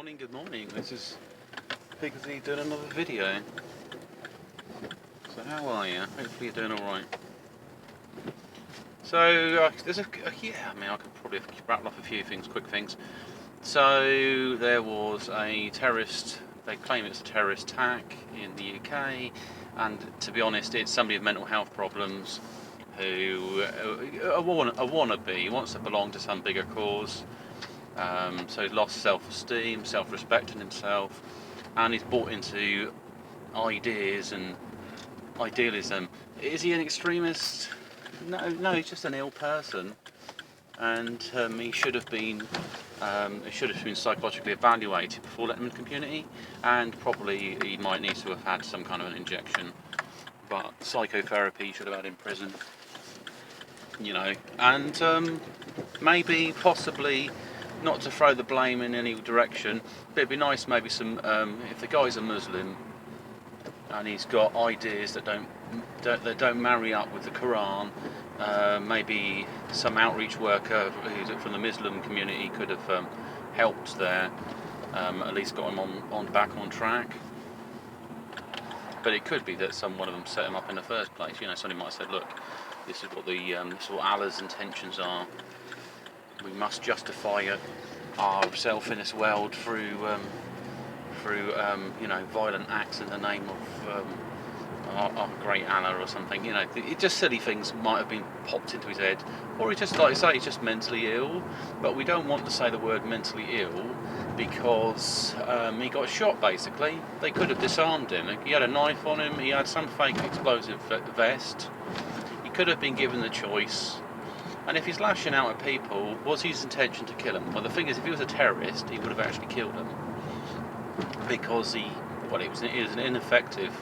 Good morning. This is Pigsy doing another video. So how are you? Hopefully you're doing alright. So, there's I could probably rattle off a few things, quick things. So, there was a terrorist, they claim it's a terrorist attack in the UK, and to be honest, it's somebody with mental health problems who, a wannabe, wants to belong to some bigger cause. So he's lost self-esteem, self-respect in himself, and he's bought into ideas and idealism. Is he an extremist? No, he's just an ill person, and he should have been psychologically evaluated before letting him in the community, and probably he might need to have had some kind of an injection. But psychotherapy should have had in prison, and maybe, possibly, not to throw the blame in any direction, but it'd be nice maybe some, if the guy's a Muslim and he's got ideas that don't marry up with the Quran, maybe some outreach worker who's from the Muslim community could have helped there, at least got him back on track. But it could be that one of them set him up in the first place. Somebody might have said, look, this is what Allah's intentions are. We must justify ourselves in this world through violent acts in the name of our great Allah or something. Just silly things might have been popped into his head, or he just, like I say, he's just mentally ill. But we don't want to say the word mentally ill because he got shot. Basically, they could have disarmed him. He had a knife on him. He had some fake explosive vest. He could have been given the choice. And if he's lashing out at people, was his intention to kill them? Well, the thing is, if he was a terrorist, he would have actually killed them. Because he was ineffective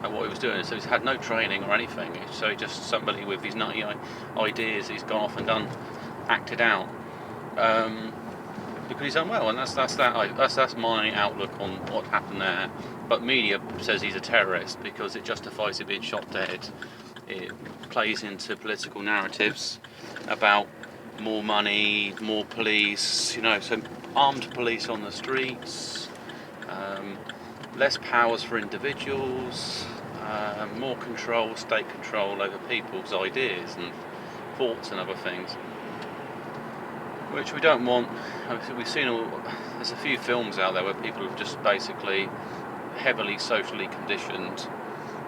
at what he was doing. So he's had no training or anything. So he's just somebody with these nutty ideas he's gone off and acted out. Because he's done well, and that's my outlook on what happened there. But media says he's a terrorist because it justifies him being shot dead. It plays into political narratives about more money, more police, so armed police on the streets, less powers for individuals, more control, state control over people's ideas and thoughts and other things, which we don't want. We've seen there's a few films out there where people have just basically heavily socially conditioned,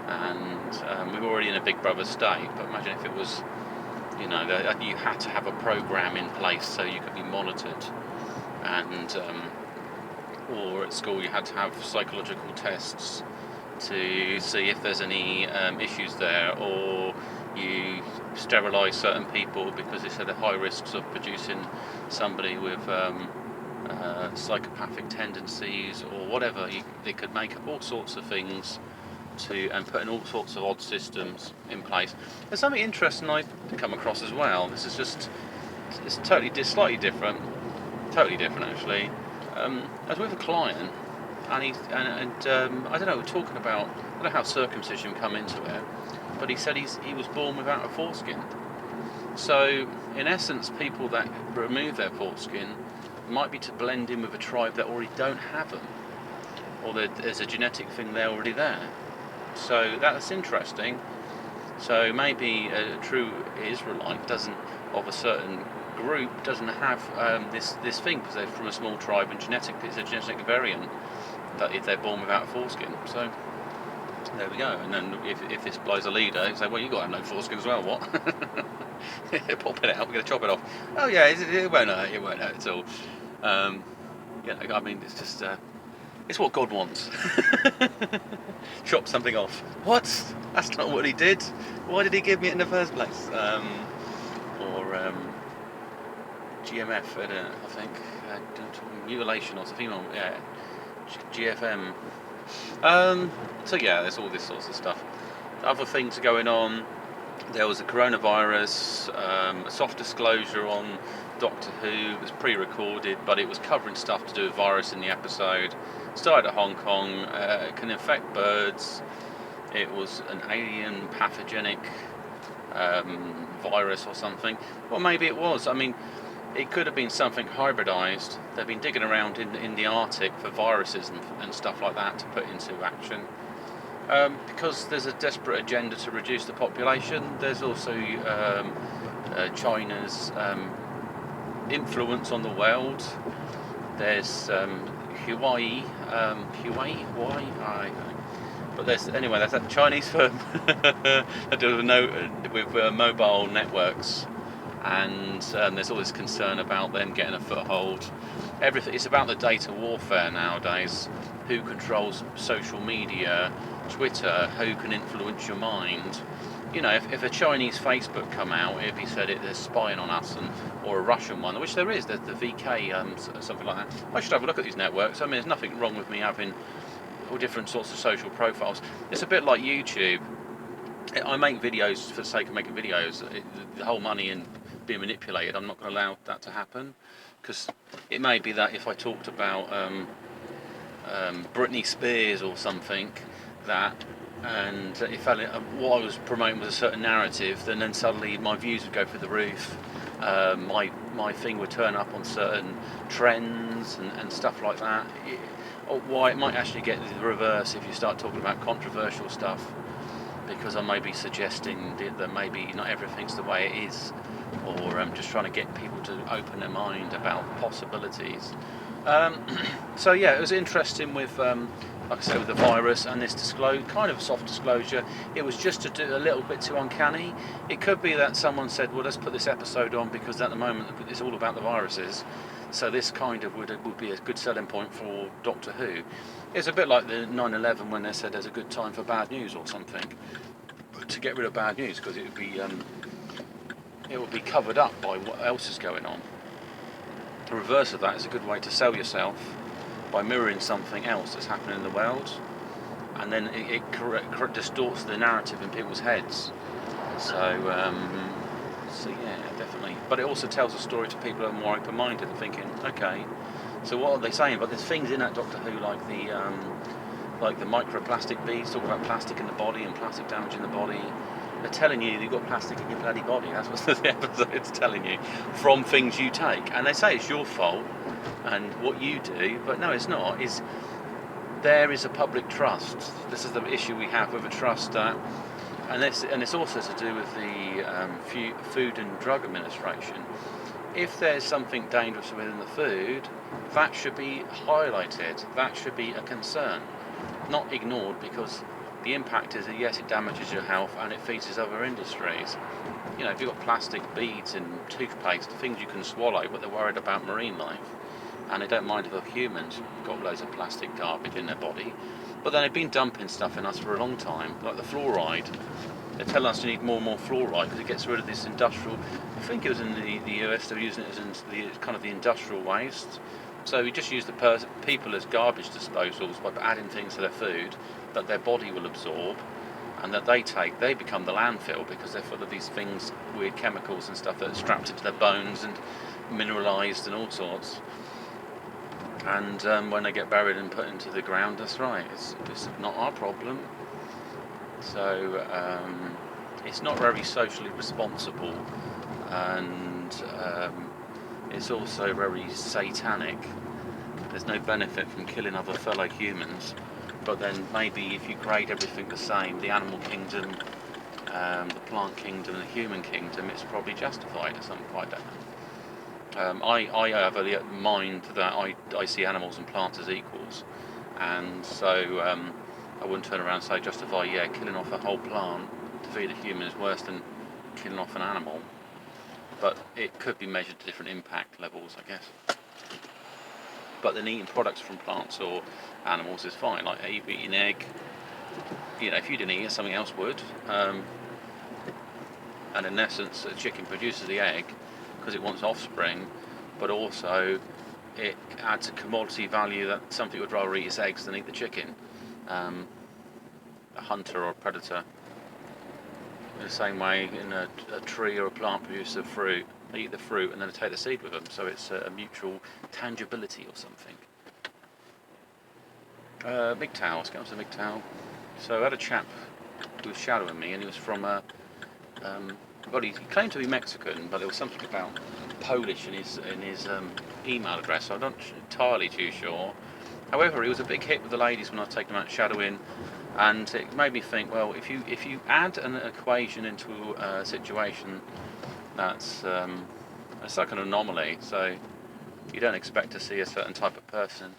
and we're already in a Big Brother state. But imagine if it was, that you had to have a program in place so you could be monitored, and or at school you had to have psychological tests to see if there's any issues there, or you sterilise certain people because they said they're high risks of producing somebody with psychopathic tendencies or whatever. They could make up all sorts of things and put in all sorts of odd systems in place. There's something interesting I've come across as well. This is it's slightly different actually. I was with a client, and I don't know, we're talking about, I don't know how circumcision come into it, but he said he was born without a foreskin. So in essence, people that remove their foreskin might be to blend in with a tribe that already don't have them, or there's a genetic thing there already there. So that's interesting. So maybe a true Israelite of a certain group doesn't have this thing because they're from a small tribe, and it's a genetic variant that if they're born without a foreskin. So there we go. And then if this blows a leader, you say, well, you got to have no foreskin as well. What? Pop it out. We're going to chop it off. Oh yeah, it won't hurt. It won't hurt at all. It's just. It's what God wants. Chop something off. What? That's not what he did. Why did he give me it in the first place? GMF, I think. Mutilation or something. Yeah. GFM. So yeah, there's all this sorts of stuff. Other things going on. There was a coronavirus, a soft disclosure on Doctor Who. It was pre-recorded, but it was covering stuff to do with virus in the episode. Started at Hong Kong. It can infect birds. It was an alien pathogenic virus or something. Well, maybe it was. I mean, it could have been something hybridized. They've been digging around in the Arctic for viruses and stuff like that to put into action. Because there's a desperate agenda to reduce the population. There's also China's influence on the world. There's Huawei, but there's that Chinese firm that deals with mobile networks, and there's all this concern about them getting a foothold. It's about the data warfare nowadays. Who controls social media, Twitter? Who can influence your mind? You know, if a Chinese Facebook come out, if he said they're spying on us, or a Russian one, which there is, the VK, something like that. I should have a look at these networks. I mean, there's nothing wrong with me having all different sorts of social profiles. It's a bit like YouTube. I make videos for the sake of making videos. The whole money and being manipulated, I'm not going to allow that to happen, because it may be that if I talked about Britney Spears or something, and if what I was promoting was a certain narrative, then suddenly my views would go through the roof. My thing would turn up on certain trends and stuff like that. It might actually get the reverse if you start talking about controversial stuff, because I may be suggesting that maybe not everything's the way it is, or just trying to get people to open their mind about possibilities. So yeah, it was interesting with, like I said, with the virus and this kind of soft disclosure. It was just a little bit too uncanny. It could be that someone said, well, let's put this episode on because at the moment it's all about the viruses. So this kind of would be a good selling point for Doctor Who. It's a bit like the 9/11 when they said there's a good time for bad news or something, to get rid of bad news, because it would be covered up by what else is going on. The reverse of that is a good way to sell yourself, by mirroring something else that's happening in the world, and then it distorts the narrative in people's heads. So yeah, definitely. But it also tells a story to people who are more open-minded and thinking, okay, so what are they saying? But there's things in that Doctor Who, like the microplastic beads, talk about plastic in the body and plastic damage in the body. They're telling you you've got plastic in your bloody body. That's what the episode's telling you, from things you take. And they say it's your fault and what you do, but no, it's not. There is a public trust. This is the issue we have with a trust that, and it's also to do with the Food and Drug Administration. If there's something dangerous within the food, that should be highlighted. That should be a concern, not ignored, because the impact is that yes, it damages your health and it feeds other industries. You know, if you've got plastic beads in toothpaste, things you can swallow, but they're worried about marine life, and they don't mind if humans got loads of plastic garbage in their body. But then they've been dumping stuff in us for a long time, like the fluoride. They tell us you need more and more fluoride because it gets rid of this industrial. I think it was in the US. They're using it as kind of the industrial waste. So we just use the people as garbage disposals by adding things to their food that their body will absorb, and that they become the landfill, because they're full of these things, weird chemicals and stuff that are strapped into their bones and mineralised and all sorts. And when they get buried and put into the ground, that's right, it's not our problem. So it's not very socially responsible, and it's also very satanic. There's no benefit from killing other fellow humans, but then maybe if you grade everything the same, the animal kingdom, the plant kingdom, the human kingdom, it's probably justified at some point. I don't know. I have a mind that I see animals and plants as equals, and so I wouldn't turn around and say justify, killing off a whole plant to feed a human is worse than killing off an animal, but it could be measured to different impact levels, I guess. But then eating products from plants or animals is fine, like eating egg. You know, if you didn't eat it, something else would. And in essence, a chicken produces the egg because it wants offspring, but also it adds a commodity value that something would rather eat its eggs than eat the chicken. A hunter or a predator. In the same way, in a tree or a plant produces a fruit, they eat the fruit and then they take the seed with them, so it's a mutual tangibility or something. MGTOW, let's get on to MGTOW. So I had a chap who was shadowing me, and he was from well, he claimed to be Mexican, but there was something about Polish in his email address. So I'm not entirely too sure. However, he was a big hit with the ladies when I was taking him out shadowing, and it made me think. Well, if you add an equation into a situation that's it's like an anomaly, so you don't expect to see a certain type of person,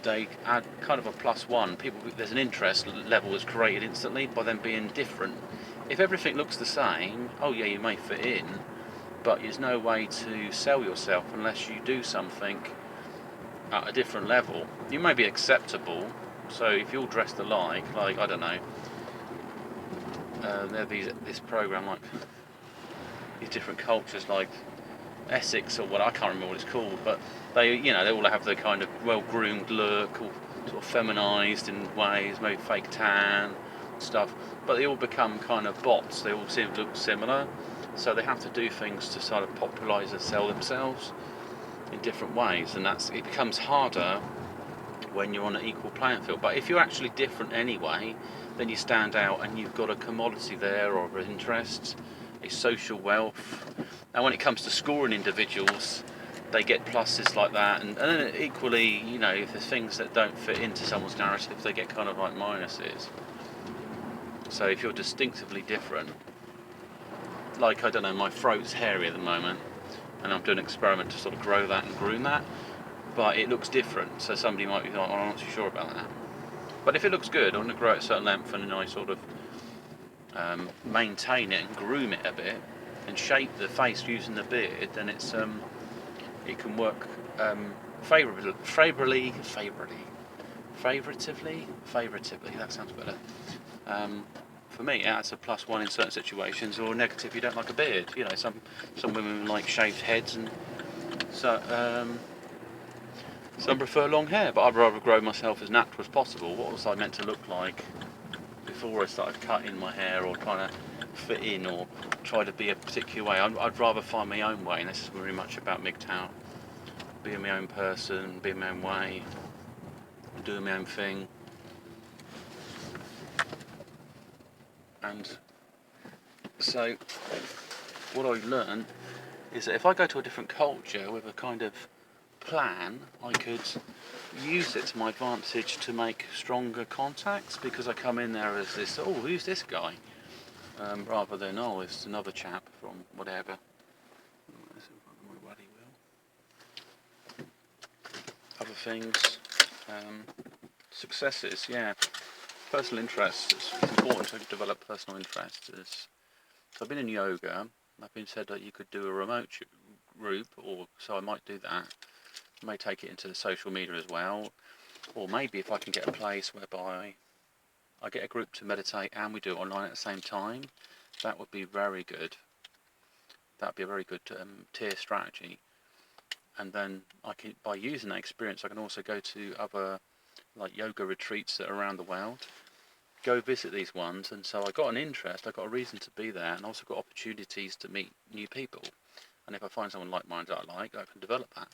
they add kind of a +1. There's an interest level is created instantly by them being different. If everything looks the same, oh yeah, you may fit in, but there's no way to sell yourself unless you do something at a different level. You may be acceptable, so if you're dressed alike, like I don't know, this program like these different cultures like Essex or what, I can't remember what it's called, but they all have the kind of well-groomed look, or sort of feminised in ways, maybe fake tan stuff, but they all become kind of bots. They all seem to look similar, so they have to do things to sort of popularise and sell themselves in different ways, and it becomes harder when you're on an equal playing field. But if you're actually different anyway, then you stand out and you've got a commodity there, or an interest, a social wealth. And when it comes to scoring individuals, they get pluses like that, and then equally, if there's things that don't fit into someone's narrative, they get kind of like minuses. So if you're distinctively different, like, I don't know, my throat's hairy at the moment, and I'm doing an experiment to sort of grow that and groom that, but it looks different, so somebody might be like, oh, I'm not too sure about that. But if it looks good, I'm going to grow it a certain length, and then I sort of maintain it and groom it a bit, and shape the face using the beard, then it can work favouratively, that sounds better. For me, it adds a +1 in certain situations, or negative if you don't like a beard. Some women like shaved heads, and so some prefer long hair, but I'd rather grow myself as natural as possible. What was I meant to look like before I started cutting my hair or trying to fit in or try to be a particular way? I'd rather find my own way, and this is very much about MGTOW. Being my own person, being my own way, doing my own thing. And so what I've learned is that if I go to a different culture with a kind of plan, I could use it to my advantage to make stronger contacts, because I come in there as this, oh, who's this guy? Rather than, oh, it's another chap from whatever. Other things, successes, yeah. Personal interests, it's important to develop personal interests. So I've been in yoga. I've been said that you could do a remote group, so I might do that. I may take it into the social media as well, or maybe if I can get a place whereby I get a group to meditate and we do it online at the same time, that would be very good. That'd be a very good tier strategy. And then by using that experience, I can also go to other like yoga retreats that are around the world, go visit these ones, and so I got an interest, I got a reason to be there, and also got opportunities to meet new people. And if I find someone like-minded I can develop that.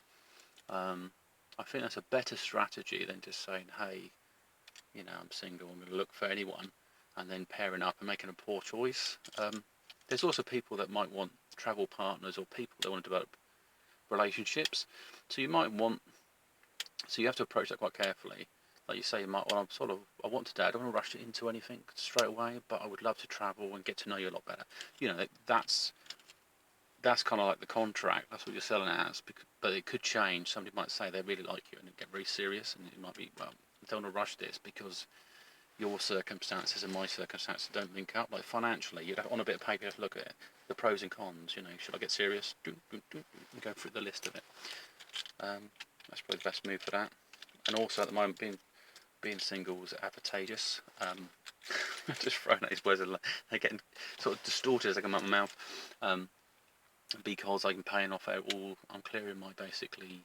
I think that's a better strategy than just saying, hey, I'm single, I'm going to look for anyone, and then pairing up and making a poor choice. There's also people that might want travel partners, or people that want to develop relationships. So you have to approach that quite carefully. Like you say, I want to date. I don't want to rush into anything straight away, but I would love to travel and get to know you a lot better. That's kind of like the contract. That's what you're selling it as. But it could change. Somebody might say they really like you and get very serious, and it might be, well, I don't want to rush this because your circumstances and my circumstances don't link up. Like financially, on a bit of paper, you have to look at it, the pros and cons. Should I get serious? And go through the list of it. That's probably the best move for that. And also at the moment, being single is advantageous. Just throwing out these words, they're getting sort of distorted as I come out of my mouth. Because I'm paying off I'm clearing my basically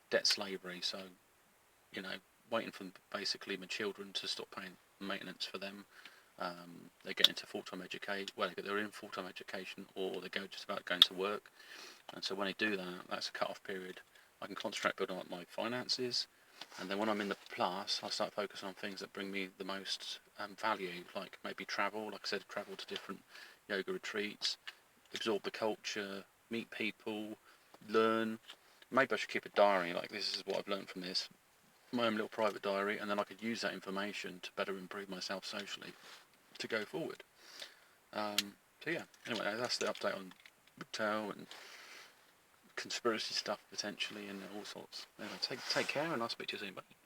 debt slavery. So, waiting for basically my children to stop paying maintenance for them. They get into full-time education. Well, they're in full-time education, or they go just about going to work. And so when they do that, that's a cut-off period. I can concentrate building up my finances. And then when I'm in the plus, I start focusing on things that bring me the most value, like maybe travel, like I said, travel to different yoga retreats, absorb the culture, meet people, learn. Maybe I should keep a diary, like this is what I've learned from this, my own little private diary, and then I could use that information to better improve myself socially to go forward. So yeah, anyway, that's the update on MGTOW and conspiracy stuff potentially and all sorts. Anyway, take care, and I'll speak to you soon. Bye.